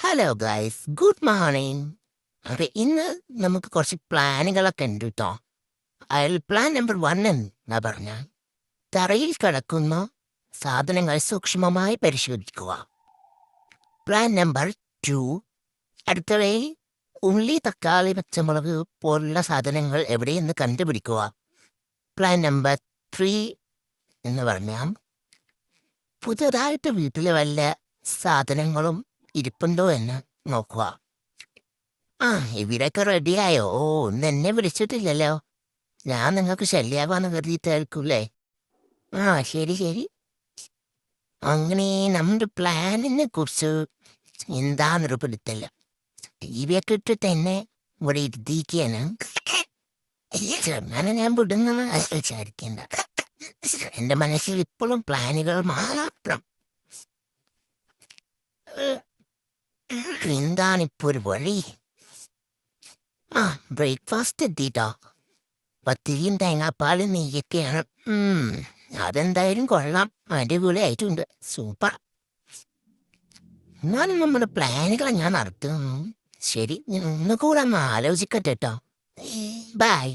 Hello guys, good morning. അപ്പൊ ഇന്ന് നമുക്ക് കുറച്ച് പ്ലാനുകളൊക്കെ ഉണ്ട് കേട്ടോ. അതിൽ പ്ലാൻ നമ്പർ 1 എന്നാ പറഞ്ഞ തറയിൽ കിടക്കുന്ന സാധനങ്ങൾ സൂക്ഷ്മമായി പരിശോധിക്കുക. പ്ലാൻ നമ്പർ 2, അടുക്കളയിൽ ഉള്ളി, തക്കാളി, പച്ചമുളക് പോലുള്ള സാധനങ്ങൾ എവിടെയെന്ന് കണ്ടുപിടിക്കുക. പ്ലാൻ നമ്പർ 3 എന്ന് പറഞ്ഞാൽ പുതുതായിട്ട് വീട്ടിൽ വല്ല സാധനങ്ങളും ഇരിപ്പുണ്ടോ എന്ന് നോക്കുക. ഇവിടെയൊക്കെ റെഡിയായോ? ഒന്ന് എന്നെ വിളിച്ചിട്ടില്ലല്ലോ. ഞാൻ നിങ്ങൾക്ക് ശല്യാവാന്ന് കരുതിയിട്ടായിരിക്കൂല്ലേ? ശരി ശരി. അങ്ങനെ നമ്മുടെ പ്ലാനിനെ കുറിച്ച് എന്താന്നൊരു പിടുത്തല്ല. ടിവിയൊക്കെ ഇട്ട് തന്നെ ഇവിടെ ഇരുത്തിയിരിക്കുകയാണ്. ചെറുങ്ങനെ ഞാൻ വിടുന്നത് വിചാരിക്കണ്ട. എന്റെ മനസ്സിൽ ഇപ്പോഴും പ്ലാനുകൾ മാത്രം. എന്താണിപ്പോ ഒരു വഴി? ബ്രേക്ക്ഫാസ്റ്റ് എത്തിട്ടോ. പത്തിരിയും തേങ്ങാപ്പാലും നെയ്യൊക്കെയാണ്. അതെന്തായാലും കൊള്ളാം, അടിപൊളിയായിട്ടുണ്ട്, സൂപ്പർ. എന്നാലും നമ്മുടെ പ്ലാനുകൾ ഞാൻ നടത്തുന്നു. ശരി, ഒന്നുകൂടെ ഒന്ന് ആലോചിക്കട്ടെ കേട്ടോ. ബൈ.